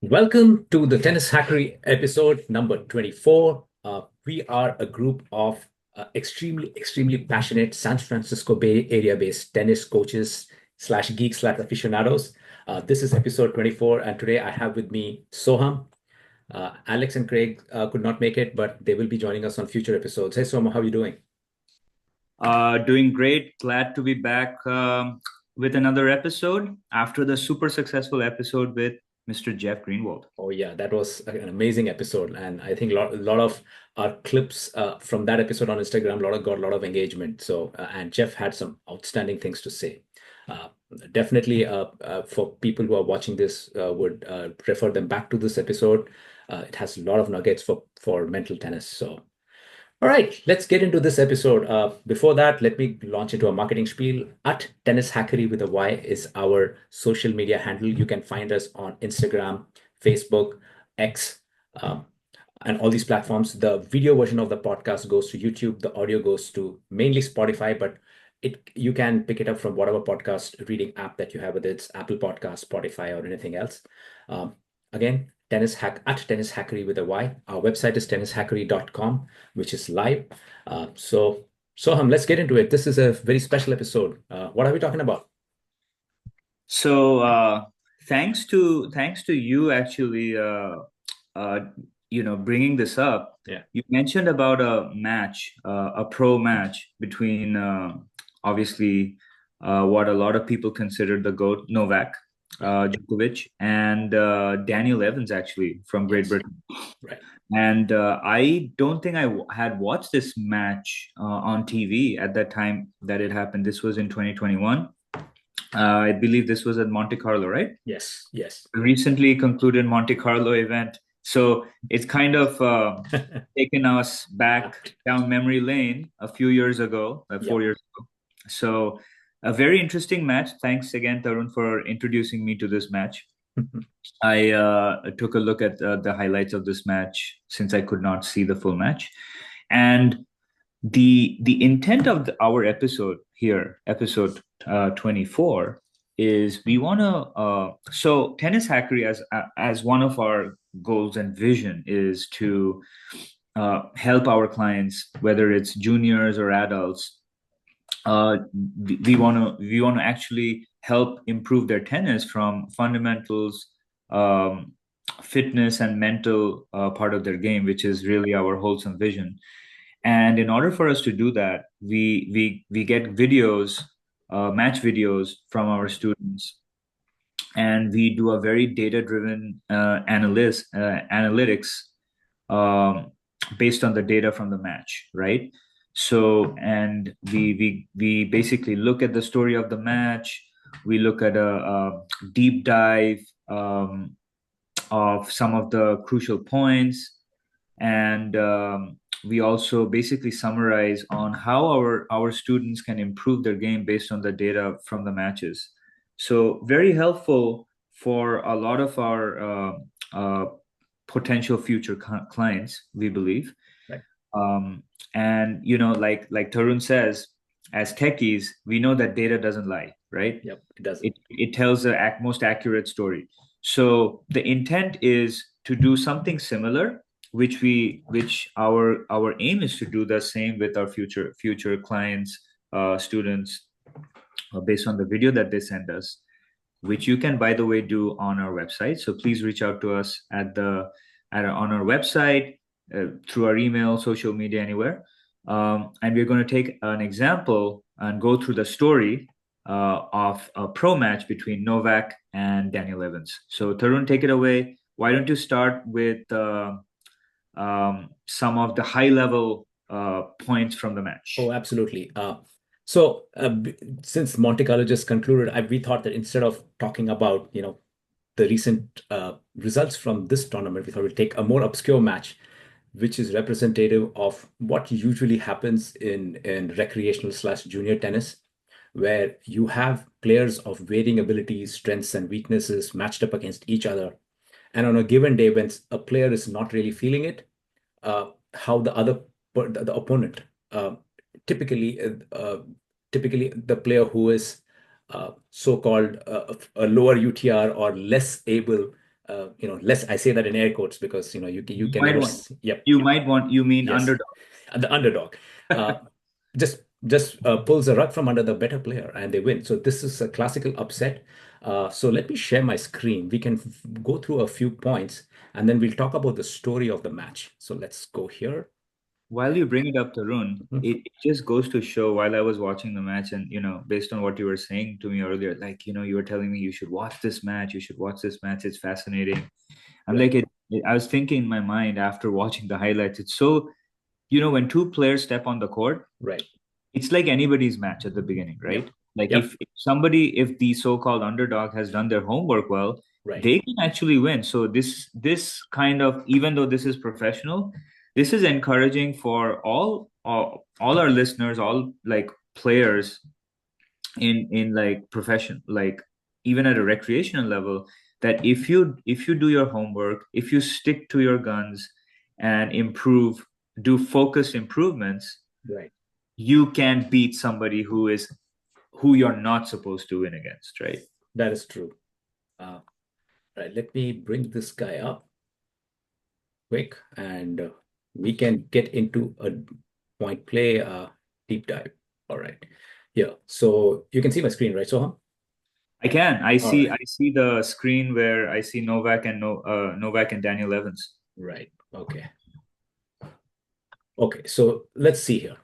Welcome to the Tennishackery episode number 24. We are a group of extremely passionate San Francisco Bay Area based tennis coaches slash geeks slash aficionados. This is episode 24, and today I have with me Soham. Alex and Craig could not make it, but they will be joining us on future episodes. Hey, Soham, how are you doing? Doing great. Glad to be back with another episode after the super successful episode with Mr. Jeff Greenwald. Oh yeah, that was an amazing episode, and I think a lot of our clips from that episode on Instagram, got a lot of engagement. So, and Jeff had some outstanding things to say. Uh, Definitely, for people who are watching this, would refer them back to this episode. It has a lot of nuggets for mental tennis. So, all right, let's get into this episode. Before that, let me launch into a marketing spiel. At Tennis Hackery with a Y is our social media handle. You can find us on Instagram, Facebook, X, um, and all these platforms. The video version of the podcast goes to YouTube. The audio goes to mainly Spotify, but you can pick it up from whatever podcast reading app that you have, whether it's Apple Podcast, Spotify, or anything else. Um, Again, Tennis Hackery with a Y. Our website is tennishackery.com, which is live. So, Soham, let's get into it. This is a very special episode. What are we talking about? So thanks to you actually uh, bringing this up. Yeah. You mentioned about a match, a pro match between obviously what a lot of people consider the GOAT, Novak Yeah. Djokovic, and Daniel Evans actually from Great Yes. Britain. Right. And I don't think had watched this match on TV at that time that it happened. This was in 2021. I believe this was at Monte Carlo, right? Yes. Yes. Recently concluded Monte Carlo event. So it's kind of taken us Yeah. back down memory lane a few years ago, 4 years ago. So a very interesting match. Thanks again, Tarun, for introducing me to this match. I took a look at the highlights of this match since I could not see the full match, and the intent of our episode here, episode 24, is we want to so tennis hackery as one of our goals and vision is to help our clients, whether it's juniors or adults. We want to actually help improve their tennis from fundamentals, um, fitness and mental part of their game, which is really our wholesome vision. And in order for us to do that, we get videos, match videos from our students, and we do a very data-driven analytics um, based on the data from the match, right? So, and we basically look at the story of the match. We look at a deep dive of some of the crucial points, and we also basically summarize on how our students can improve their game based on the data from the matches. So very helpful for a lot of our potential future clients, we believe. Right. um, and like Tarun says, as techies we know that data doesn't lie, right? Yep. It doesn't. It tells the most accurate story. So the intent is to do something similar, which our aim is to do the same with our future clients, students, based on the video that they send us, which you can, by the way, do on our website. So please reach out to us on our website, through our email, social media, anywhere. And we're going to take an example and go through the story of a pro match between Novak and Daniel Evans. So Tarun, take it away. Why don't you start with some of the high level points from the Oh, match? absolutely. So, since Monte Carlo just concluded, we thought that instead of talking about, the recent results from this tournament, we thought we'd take a more obscure match, which is representative of what usually happens in recreational slash junior tennis, where you have players of varying abilities, strengths, and weaknesses matched up against each other. And on a given day, when a player is not really feeling it, how the opponent, uh, typically typically the player who is so-called a lower UTR or less able less. I say that in air quotes because you You can might never. want. Yep. You mean Yes. underdog. The underdog. Uh, just pulls the rug from under the better player and they win. So this is a classical upset. So let me share my screen. We can go through a few points and then we'll talk about the story of the match. So let's go here. While you bring it up, Tarun, Mhm. it just goes to show while I was watching the match, and based on what you were saying to me earlier, like you were telling me you should watch this match, you should watch this match, it's fascinating. I'm Right, like I was thinking in my mind after watching the highlights, it's so when two players step on the court, right. it's like anybody's match at the beginning, Yep, right? Like yep, if the so-called underdog has done their homework well, right. they can actually win. So this kind of, even though this is professional, this is encouraging for all our listeners, all like players in like profession, like even at a recreational level, that if you do your homework, if you stick to your guns and do focused improvements, Right. you can beat somebody who you're not supposed to win against, right? That is true. Uh, right. Let me bring this guy up quick and we can get into a point play deep dive. All right. Yeah. So you can see my screen, right, Soham? I can. I All see. right. I see the screen where I see Novak and Daniel Evans. Right. Okay. Okay. So let's see here.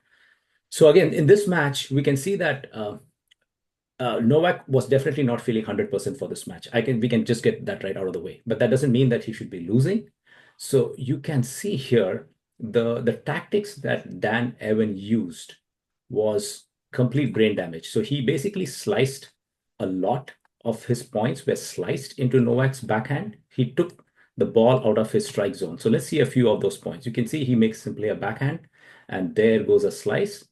So again, in this match, we can see that Novak was definitely not feeling 100% for this match. We can just get that right out of the way. But that doesn't mean that he should be losing. So you can see here the tactics that Dan Evan used was complete brain damage. So he basically sliced a lot of his points were sliced into Novak's backhand. He took the ball out of his strike zone. So let's see a few of those points. You can see he makes simply a backhand, and there goes a slice.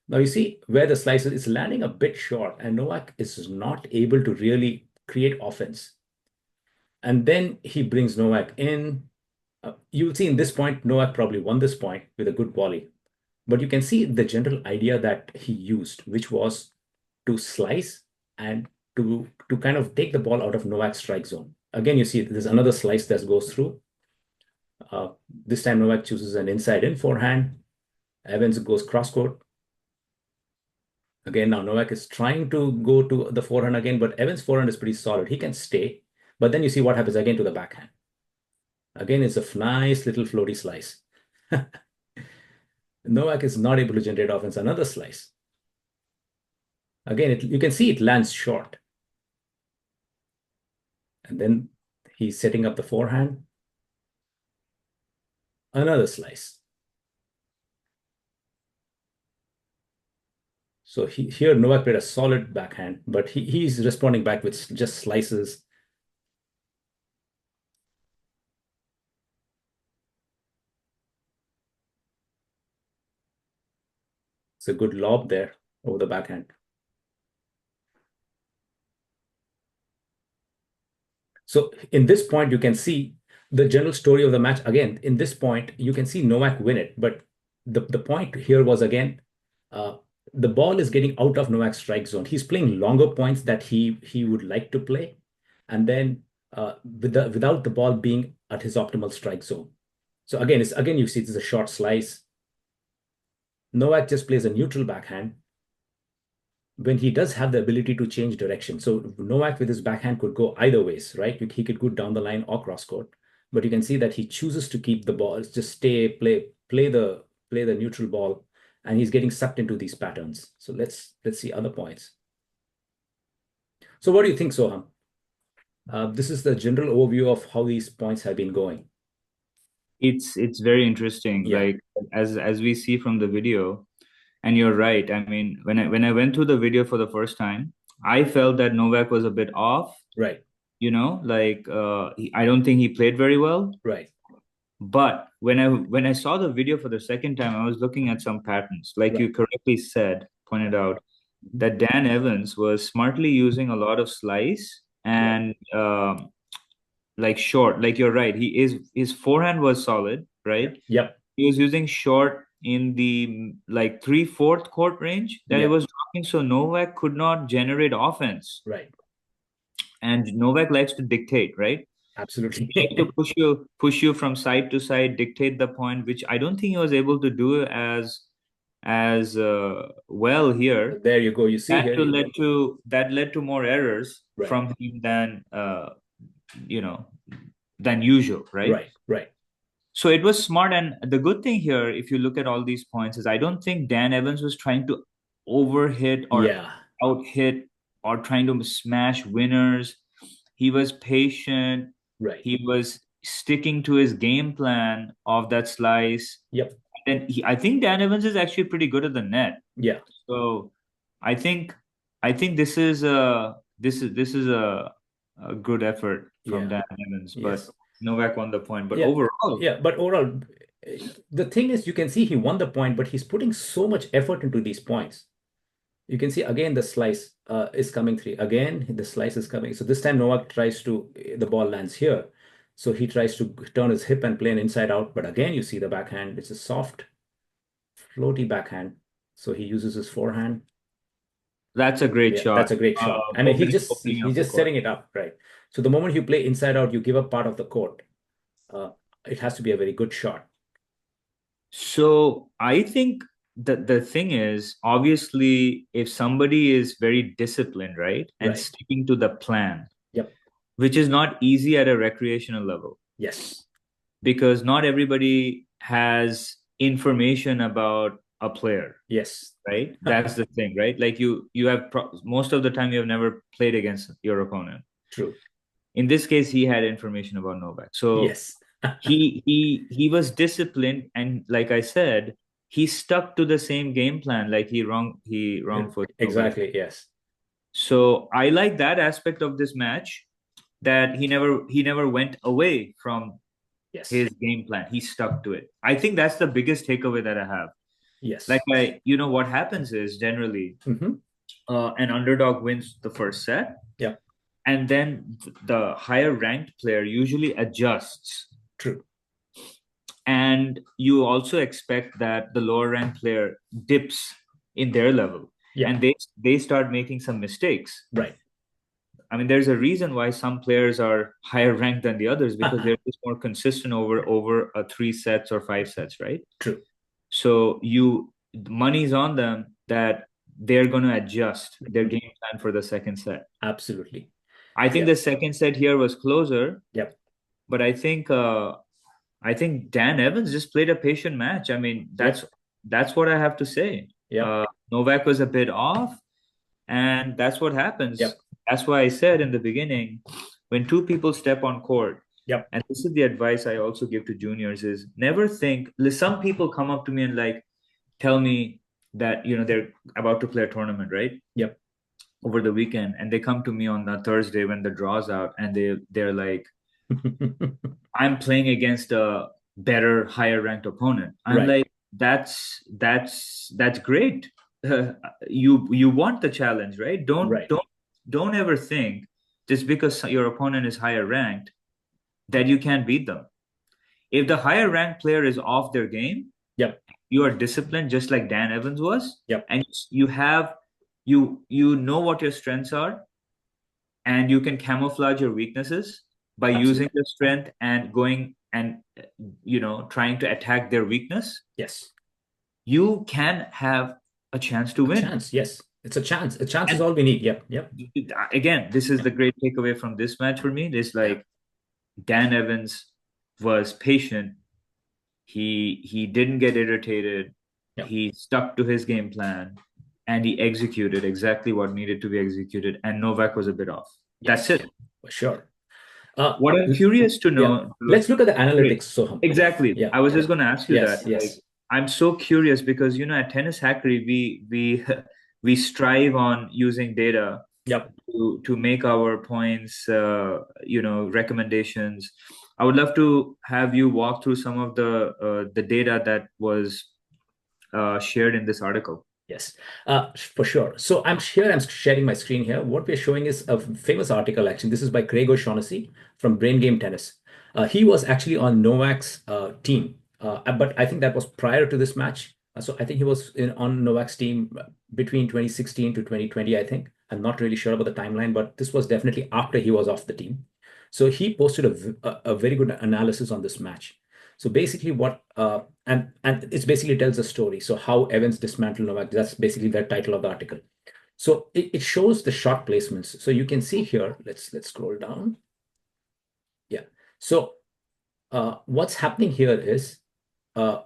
Now you see where the slice is landing a bit short, and Novak is not able to really create offense. And then he brings Novak in. You will see in this point, Novak probably won this point with a good volley. But you can see the general idea that he used, which was to slice and to kind of take the ball out of Novak's strike zone. Again, you see there's another slice that goes through. This time Novak chooses an inside in forehand. Evans goes cross court. Again, now Novak is trying to go to the forehand again, but Evans' forehand is pretty solid. He can stay. But then you see what happens again to the backhand. Again, it's a nice little floaty slice. Novak is not able to generate offense. Another slice. Again, you can see it lands short. And then he's setting up the forehand. Another slice. So here Novak played a solid backhand, but he's responding back with just slices. It's a good lob there over the backhand. So in this point, you can see the general story of the match. Again, in this point, you can see Novak win it. But the point here was again, uh, the ball is getting out of Novak's strike zone. He's playing longer points that he would like to play. And then without the ball being at his optimal strike zone. So again you see this is a short slice. Novak just plays a neutral backhand when he does have the ability to change direction. So Novak with his backhand could go either ways, right? He could go down the line or cross court. But you can see that he chooses to keep the ball, just play the neutral ball, and he's getting sucked into these patterns. So let's see other points. So what do you think, Soham? This is the general overview of how these points have been going. It's very interesting. Yeah, Like as we see from the video, and you're right. I mean, when I went through the video for the first time, I felt that Novak was a bit off. right, Like I don't think he played very well. right. But when I saw the video for the second time, I was looking at some patterns, like Right. you correctly pointed out, Mhm. that Dan Evans was smartly using a lot of slice Right. and like short. Like you're right, his forehand was solid, Yep. right? Yep. He was using short in the like 3/4 court range that it Yep. was dropping, so Novak could not generate offense, Right. and Novak likes to dictate, right? Absolutely. Like to push you from side to side, dictate the point, which I don't think he was able to do as well here. There you go. You see here. That led to more errors Right, from him you know than usual, right? right, right. So it was smart, and the good thing here, if you look at all these points, is I don't think Dan Evans was trying to overhit or Yeah, outhit or trying to smash winners. He was patient. right. He was sticking to his game plan of that slice. Yep. And I think Dan Evans is actually pretty good at the net. Yeah, So I think this is a good effort from yeah. Dan Evans, but Yes. Novak won the point. But Yeah, overall, yeah. But overall, the thing is, you can see he won the point, but he's putting so much effort into these points. You can see again the slice is coming through. Again, the slice is coming. So this time Novak tries to, the ball lands here. So he tries to turn his hip and play an inside out. But again, you see the backhand. It's a soft, floaty backhand. So he uses his forehand. that's a great Yeah, that's shot. a great shot. I mean, Opening he's up the just court. setting it up, right? So the moment you play inside out, you give up part of the court. Uh, it has to be a very good shot. So I think that the thing is, obviously, if somebody is very disciplined, right, and Right. sticking to the plan, Yep. which is not easy at a recreational level, Yes. because not everybody has information about a player, Yes. right? That's the thing, right? Like you have most of the time you have never played against your opponent. True. In this case, he had information about Novak, so Yes. he was disciplined, and like I said, he stuck to the same game plan. Like he wrong foot Novak. Exactly. Yes. So I like that aspect of this match, that he never went away from Yes. his game plan. He stuck to it. I think that's the biggest takeaway that I have. Like Yes. what happens is generally Hmm. an underdog wins the first set, Yeah. and then the higher ranked player usually adjusts, True. and you also expect that the lower ranked player dips in their level, Yeah. and they start making some mistakes. Right. I mean, there's a reason why some players are higher ranked than the others, because they're just more consistent over a 3 sets or 5 sets, right? True. So money's on them that they're going to adjust their Mhm. game plan for the second set. Absolutely. I think Yeah. the second set here was closer, Yep. but I think Dan Evans just played a patient match. I mean, Yep. that's what I have to say. Yep. Novak was a bit off, and that's what happens. Yep. That's why I said in the beginning, when two people step on court, Yep. and this is the advice I also give to juniors, is never think. Some people come up to me and like tell me that they're about to play a tournament, right? Yep. Over the weekend, and they come to me on the Thursday when the draw's out, and they're like, I'm playing against a better, higher ranked opponent. I'm Right. like, that's great. You want the challenge, right? Don't Right. don't don't ever think just because your opponent is higher ranked that you can't beat them. If the higher ranked player is off their game, Yep. you are disciplined, just like Dan Evans was, Yep. and you know what your strengths are, and you can camouflage your weaknesses by using Absolutely. your strength and going and trying to attack their weakness. Yes. You can have a chance to A win. chance. Yes. It's a chance. A chance is And all we need. Yep. Yep. again, this is the great takeaway from this match for me. It's Yeah. like Dan Evans was patient. He didn't get irritated. Yep. He stuck to his game plan, and he executed exactly what needed to be executed. And Novak was a bit off. That's Yes. it. For sure. Uh, What I'm curious to yeah. know, Let's look at the great. analytics, Soham. Exactly. Yeah. I was Yeah. just going to ask you Yes. that. Like, Yes. I'm so curious because at Tennishackery we we strive on using data Yep. to make our points, recommendations. I would love to have you walk through some of the data that was shared in this article. Yes, for sure. So I'm sharing my screen here. What we're showing is a famous article, actually. This is by Craig O'Shaughnessy from Brain Game Tennis. He was actually on Novak's team, but I think that was prior to this match. So I think he was on Novak's team between 2016 to 2020, I think. I'm not really sure about the timeline, but this was definitely after he was off the team. So he posted a very good analysis on this match. So basically, what and it basically tells a story. So how Evans dismantled Novak. That's basically the title of the article. So it shows the shot placements. So you can see here. Let's scroll down. Yeah. So what's happening here is uh,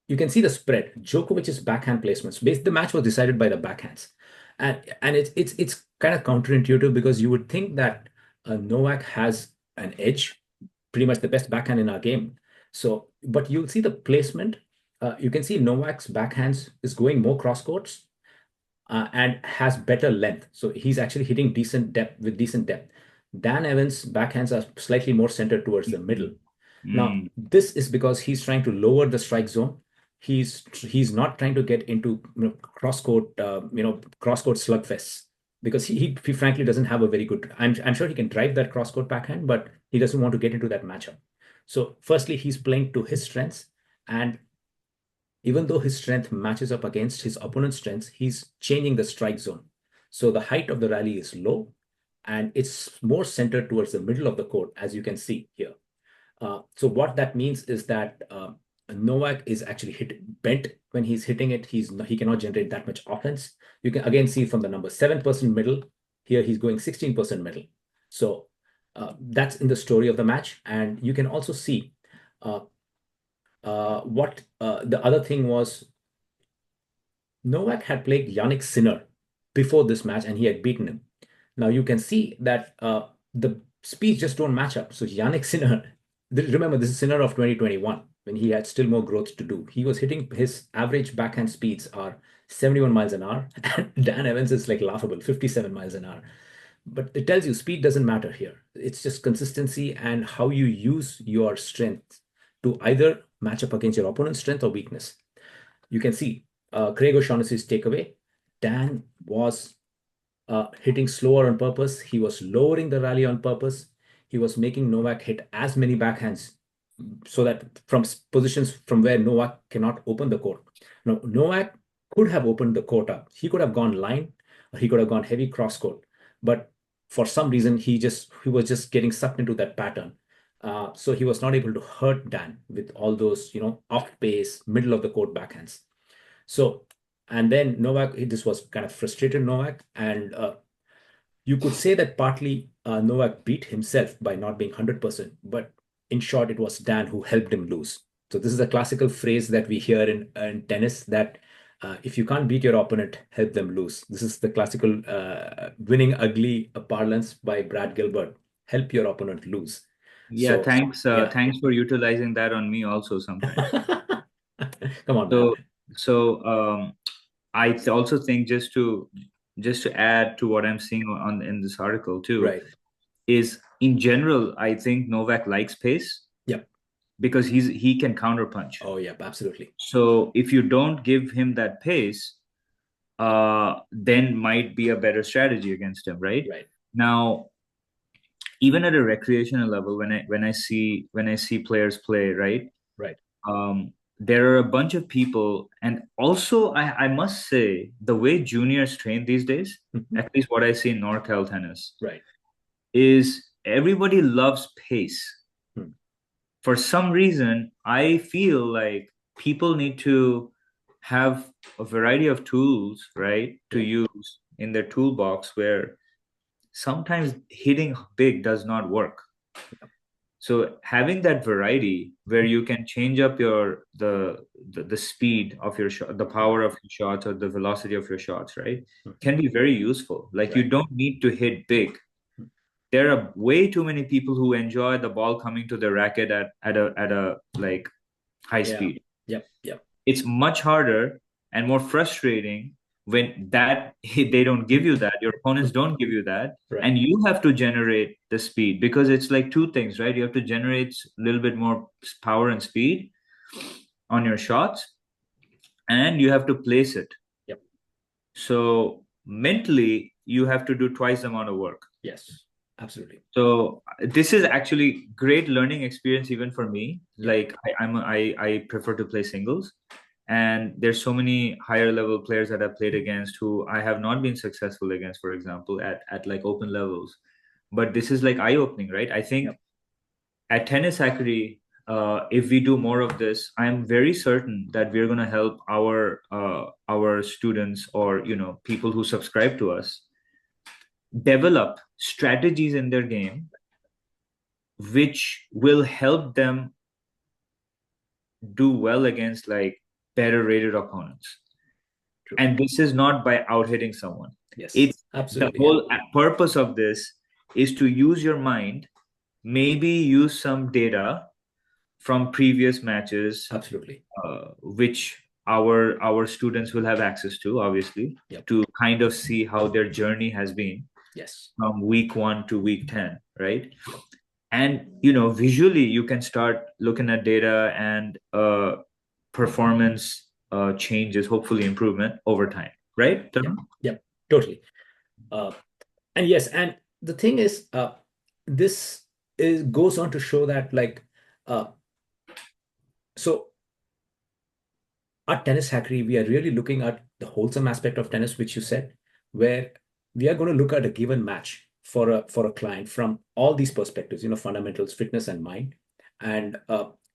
you can see the spread. Djokovic's backhand placements. The match was decided by the backhands, and it's kind of counterintuitive because you would think that Novak has an edge, pretty much the best backhand in our game. So, but you'll see the placement. You can see Novak's backhands is going more cross courts and has better length. So he's actually hitting decent depth with decent depth. Dan Evans' backhands are slightly more centered towards the middle. Now, Mm. this is because he's trying to lower the strike zone. He's not trying to get into cross court cross court slugfests because he frankly doesn't have a very good. I'm sure he can drive that cross court backhand, but he doesn't want to get into that matchup. So, firstly, he's playing to his strengths, and even though his strength matches up against his opponent's strengths, he's changing the strike zone. So the height of the rally is low, and it's more centered towards the middle of the court, as you can see here. So what that means is that Novak is actually bent when he's hitting it. He cannot generate that much offense. You can again see from the number 7% middle. Here he's going 16% middle. So that's in the story of the match. And you can also see uh, what the other thing was. Novak had played Yannick Sinner before this match and he had beaten him. Now you can see that the speeds just don't match up. So Yannick Sinner, remember this is Sinner of 2021 when he had still more growth to do. He was hitting his average backhand speeds are 71 miles an hour, and Dan Evans is like laughable, 57 miles an hour. But it tells you speed doesn't matter here. It's just consistency and how you use your strength to either match up against your opponent's strength or weakness. You can see Craig O'Shaughnessy's takeaway. Dan was hitting slower on purpose. He was lowering the rally on purpose. He was making Novak hit as many backhands so that from positions from where Novak cannot open the court. Now, Novak could have opened the court up. He could have gone line or he could have gone heavy cross court. But for some reason, he was just getting sucked into that pattern. So he was not able to hurt Dan with all those, off pace, middle of the court backhands. So, and then Novak, this was kind of frustrated Novak, and you could say that partly Novak beat himself by not being 100%, but in short, it was Dan who helped him lose. So this is a classical phrase that we hear in tennis that if you can't beat your opponent, help them lose. This is the classical winning ugly parlance by Brad Gilbert. Help your opponent lose. Yeah, So thanks. yeah. Thanks for utilizing that on me also sometimes. Come on, man. So, so also think just to add to what I'm seeing on in this article too Right. is in general, I think Novak likes pace Yep. because he can counterpunch. Oh, yeah, absolutely. So if you don't give him that pace, then might be a better strategy against him, right? Right. Now, even at a recreational level, when I see players play, right? Right. There are a bunch of people, and also I must say the way juniors train these days, Mhm. at least what I see in NorCal tennis, Right. is everybody loves pace. Hmm. For some reason, I feel like people need to have a variety of tools, right, to Yeah. use in their toolbox where sometimes hitting big does not work. So having that variety where you can change up the speed of your shot, the Hmm. power of your shots or the velocity of your shots, right, Mhm. can be very useful. Like you Right. don't need to hit big. Hmm. There are way too many people who enjoy the ball coming to the racket at a like high Yeah. speed. Yep. Yep. It's much harder and more frustrating when that they don't give you that, your opponents don't give you that, Right. and you have to generate the speed because it's like two things, right? You have to generate a little bit more power and speed on your shots, and you have to place it. Yep. So mentally you have to do twice the amount of work. Yes. Absolutely. So this is actually great learning experience even for me. Yeah. Like I prefer to play singles, and there's so many higher level players that I've played against who I have not been successful against, for example, at like open levels. but this is like eye-opening, right? I think Yep. at Tennishackery, if we do more of this, I'm very certain that we're going to help our students, or people who subscribe to us, develop strategies in their game which will help them do well against like better rated opponents. True. And this is not by out hitting someone. Yes, It's the absolutely. Yeah. whole purpose of this is to use your mind, maybe use some data from previous matches, Absolutely. which our students will have access to, obviously, Yep. to kind of see how their journey has been Yes. from week 1 to week 10, right? And visually you can start looking at data and performance changes, hopefully improvement over time, right, Yep. Tarun? Yep. Totally. Uh, and yes, and the thing is, this is goes on to show that uh, so at Tennishackery, we are really looking at the wholesome aspect of tennis, which you said, where we are going to look at a given match for a client from all these perspectives, fundamentals, fitness, and mind. And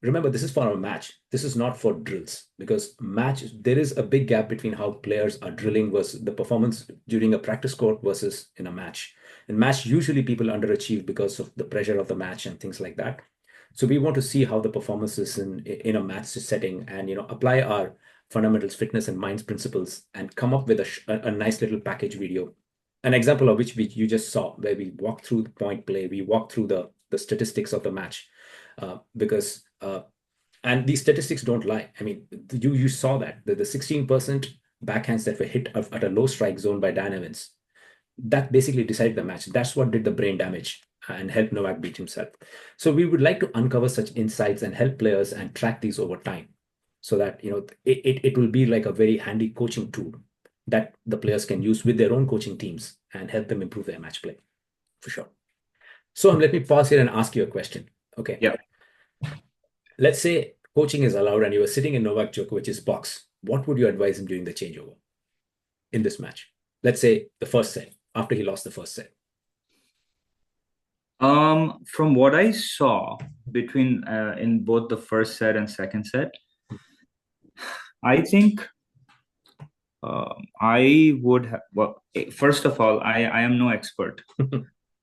remember, this is for a match. This is not for drills, because match there is a big gap between how players are drilling versus the performance during a practice court versus in a match. In match, usually people underachieve because of the pressure of the match and things like that. So we want to see how the performance is in a match setting, and apply our fundamentals, fitness, and minds principles, and come up with a nice little package video. An example of which you just saw, where we walk through the point play, we walk through the statistics of the match, because and these statistics don't lie. I mean, you saw that the 16% backhands that were hit at a low strike zone by Dan Evans, that basically decided the match. That's what did the brain damage and helped Novak beat himself. So we would like to uncover such insights and help players and track these over time, so that it will be like a very handy coaching tool that the players can use with their own coaching teams and help them improve their match play, for sure. So let me pause here and ask you a question. Okay. Yeah. Let's say coaching is allowed and you were sitting in Novak Djokovic's box. What would you advise him doing the changeover in this match? Let's say the first set, after he lost the first set. From what I saw between in both the first set and second set, I think I would have, well, first of all, I am no expert.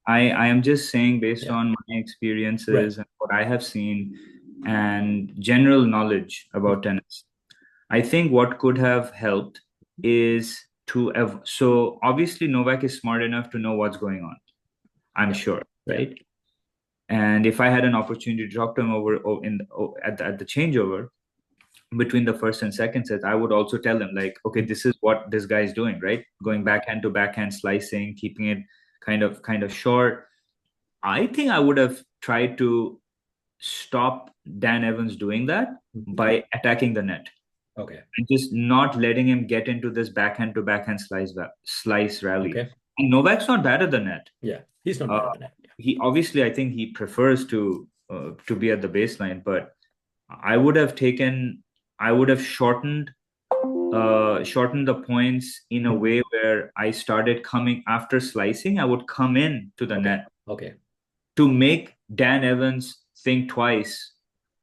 I am just saying based Yeah. on my experiences Right. and what I have seen and general knowledge about tennis. I think what could have helped is so obviously Novak is smart enough to know what's going on, I'm Yeah. sure, Yeah. right? And if I had an opportunity to talk to him at the changeover between the first and second set, I would also tell him like, okay, this is what this guy is doing, right? Going backhand to backhand, slicing, keeping it kind of short. I think I would have tried to stop Dan Evans doing that by attacking the net Okay. and just not letting him get into this backhand to backhand slice rally. Okay. And Novak's not bad at the net. Yeah. He's not Uh, bad at the net. Yeah. he obviously, I think he prefers to be at the baseline, but I would have taken, I would have shortened the points in a way where I started coming after slicing. I would come in to the Okay. net Okay. to make Dan Evans think twice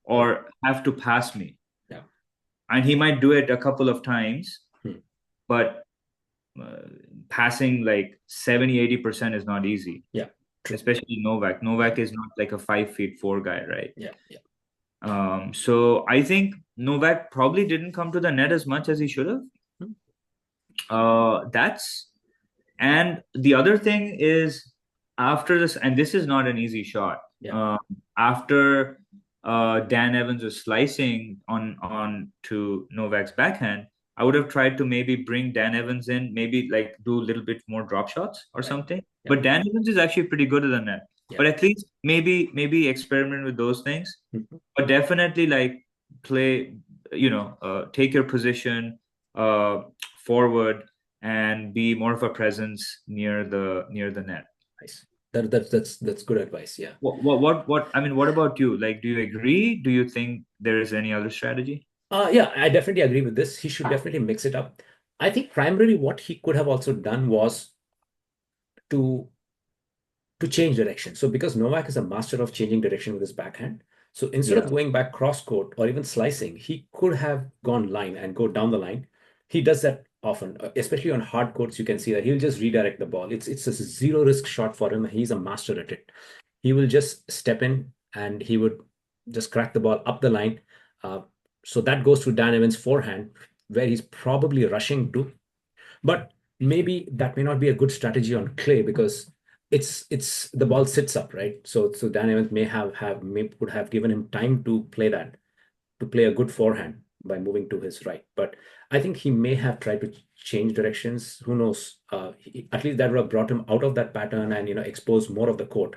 or have to pass me. Yeah. And he might do it a couple of times, Hmm. but passing like 70-80% is not easy. Yeah. True. Especially Novak. Novak is not like a 5'4" guy, right? Yeah. Yeah. So I think Novak probably didn't come to the net as much as he should have. That's And the other thing is after this, and this is not an easy shot. Yeah. After Dan Evans was slicing on to Novak's backhand, I would have tried to maybe bring Dan Evans in, maybe like do a little bit more drop shots or Right. something. Yeah. But Dan Evans is actually pretty good at the net. Yeah. But at least maybe experiment with those things. But definitely like play, take your position forward and be more of a presence near the net. Nice. That's good advice. Yeah. What I mean, what about you? Like, do you agree? Do you think there is any other strategy? Yeah, I definitely agree with this. He should definitely mix it up. I think primarily what he could have also done was to to change direction. So because Novak is a master of changing direction with his backhand, so instead of Yeah. going back cross court or even slicing, he could have gone line and go down the line. He does that often, especially on hard courts. You can see that he'll just redirect the ball. It's a zero risk shot for him. He's a master at it. He will just step in and he would just crack the ball up the line. Uh, so that goes to Dan Evans' forehand, where he's probably rushing to. But maybe that may not be a good strategy on clay because it's the ball sits up, right? So Dan Evans would have given him time to play that, to play a good forehand by moving to his right. But I think he may have tried to change directions. Who knows? At least that would have brought him out of that pattern and exposed more of the court.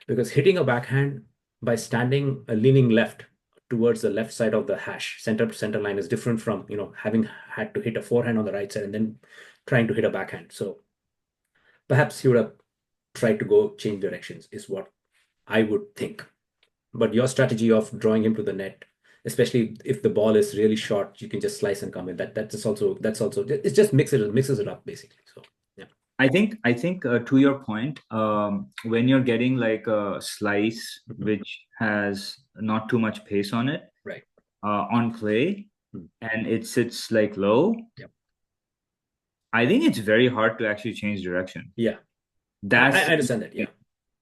Because hitting a backhand by standing leaning left towards the left side of the hash center line is different from having had to hit a forehand on the right side and then trying to hit a backhand. So perhaps he would have tried to go change directions is what I would think. But your strategy of drawing him to the net, especially if the ball is really short, you can just slice and come in. That's also it just mixes it up basically. So yeah. I think to your point, when you're getting like a slice Mhm. which has not too much pace on it, Right. on clay, Mhm. and it sits like low, Yep. I think it's very hard to actually change direction. Yeah. I That's understand that. Yeah.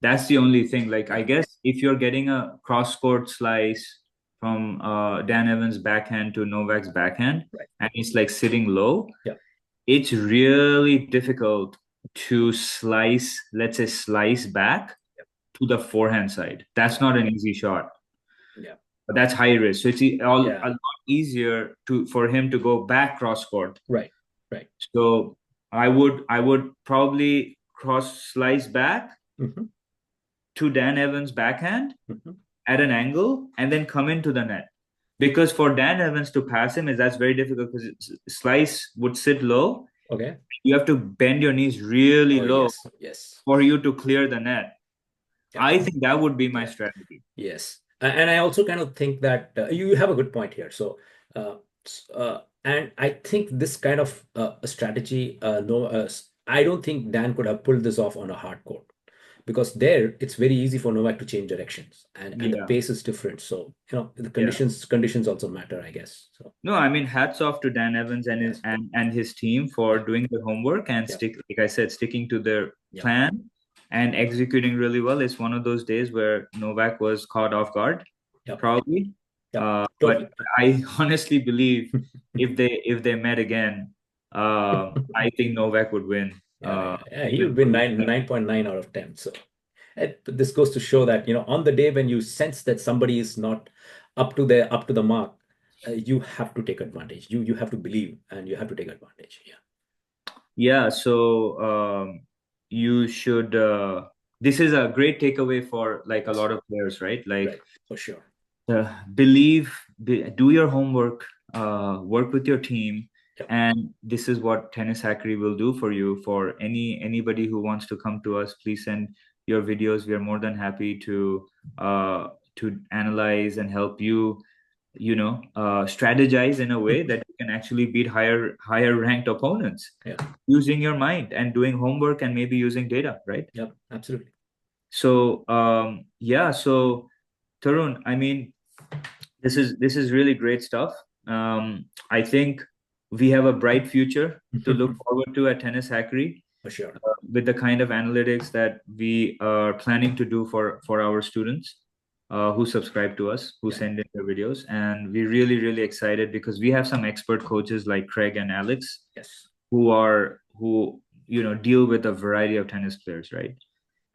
that's the only thing. Like, I Yeah. guess if you're getting a cross-court slice from Dan Evans' backhand to Novak's backhand, Right. and it's like sitting low, Yeah. it's really difficult to slice, let's say, slice back Yep. to the forehand side. That's Yeah. not an easy shot, Yeah. but that's high risk. So it's a Yeah. lot easier for him to go back cross court. Right. Right. So I would probably cross slice back Hmm. to Dan Evans' backhand Hmm. at an angle and then come into the net. Because for Dan Evans to pass him that's very difficult because slice would sit low. Okay. You have to bend your knees really Oh, low yes. Yes. for you to clear the net. Yep. I think that would be my Yeah. strategy. Yes. And I also kind of think that you have a good point here. So, and I think this kind of a strategy, no, I don't think Dan could have pulled this off on a hard court because there it's very easy for Novak to change directions and the Yeah. pace is different. So, the Yeah. conditions also matter, I guess. So, No, I mean, hats off to Dan Evans and his yes. and his team for Yeah. doing their homework and Yeah. like I said, sticking to their Yeah. plan and executing really well. It's one of those days where Novak was caught off guard, Yeah. probably. Yeah. But Totally. I honestly believe if they met again, I think Novak would win. Yeah. Yeah. Yeah. He With would win what he 9.9 out of 10. So, but this goes to show that, on the day when you sense that somebody is not up to the mark, you have to take advantage. You have to believe and you have to take advantage. Yeah. Yeah, so you should. This is a great takeaway for like a Yes. lot of players, right? Like, Right. For sure. do your homework, work with your team, Yep. and this is what Tennishackery will do for you. For anybody who wants to come to us, please send your videos. We are more than happy to analyze and help you, strategize in a way that you can actually beat higher ranked opponents Yeah. using your mind and doing homework and maybe using data, right? Yep. Absolutely. So yeah, so Tarun, I mean, this is really great stuff. I think we have a bright future to look forward to at Tennishackery For sure. with the kind of analytics that we are planning to do for our students who subscribe to us, who Yeah. send in their videos, and we're really really excited because we have some expert coaches like Craig and Alex Yes. who deal with a variety of tennis players, right?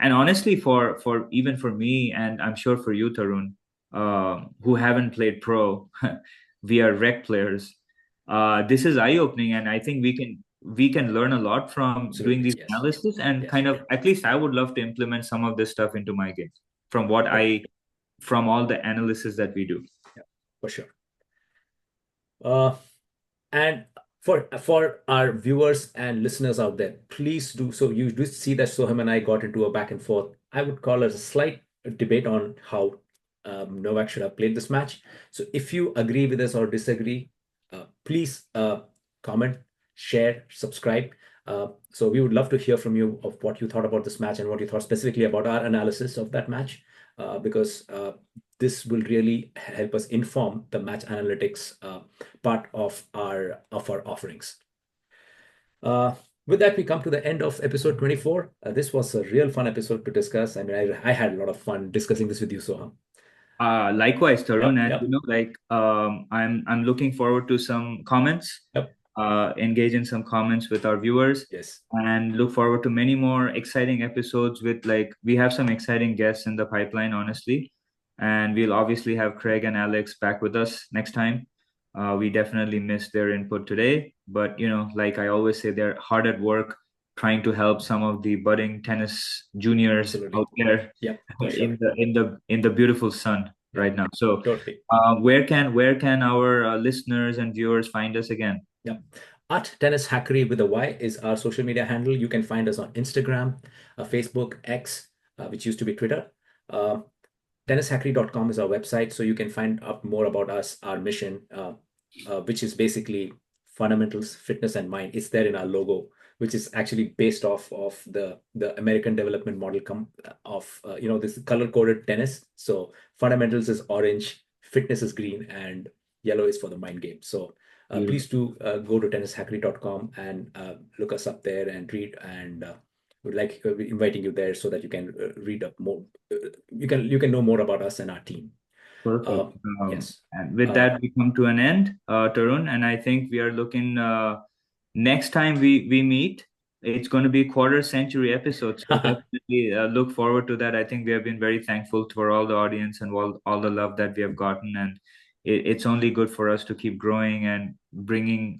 And honestly, for even for me, and I'm sure for you, Tarun, who haven't played pro, we are rec players. This is eye opening, and I think we can learn a lot from doing Absolutely. these Yes. analysis and Yes. kind of, at least I would love to implement some of this stuff into my game from what Yeah. from all the analysis that we do. Yeah. For sure. And for our viewers and listeners out there, please do so. You do see that Soham and I got into a back and forth. I would call it a slight debate on how Novak should have played this match. So if you agree with us or disagree, please comment, share, subscribe. So we would love to hear from you of what you thought about this match and what you thought specifically about our analysis of that match, because this will really help us inform the match analytics part of our offerings. With that, we come to the end of episode 24. This was a real fun episode to discuss. I mean, I had a lot of fun discussing this with you, Soham. Likewise, Tarun, Yep, and yep, I'm looking forward to some comments, yep. engage in some comments with our viewers, Yes. and look forward to many more exciting episodes with we have some exciting guests in the pipeline, honestly, and we'll obviously have Craig and Alex back with us next time. We definitely missed their input today, but like I always say, they're hard at work trying to help some of the budding tennis juniors Absolutely. out there Yep, for sure. in the beautiful sun Yep, right now. So, totally. where can our listeners and viewers find us again? Yep. At Tennishackery with a Y is our social media handle. You can find us on Instagram, Facebook, X, which used to be Twitter. Uh, Tennishackery.com is our website, so you can find out more about us, our mission, which is basically fundamentals, fitness, and mind. It's there in our logo, which is actually based off of the American development model of this color coded tennis. So fundamentals is orange, fitness is green, and yellow is for the mind game. So Beautiful. please do go to tennishackery.com and look us up there and read and. Would like inviting you there so that you can read up more. You can know more about us and our team. Perfect. Yes. And with Uh, that, we come to an end, Tarun, and I think we are looking. Next time we meet, it's going to be quarter century episode. So definitely look forward to that. I think we have been very thankful for all the audience and all the love that we have gotten, and it's only good for us to keep growing and bringing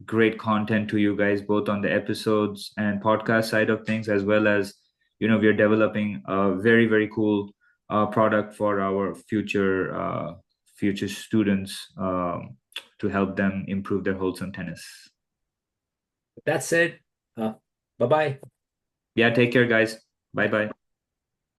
great content to you guys, both on the episodes and podcast side of things, as well as we're developing a very very cool product for our future students, to help them improve their holds on tennis. that said, bye bye. Yeah, take care, guys. Bye bye.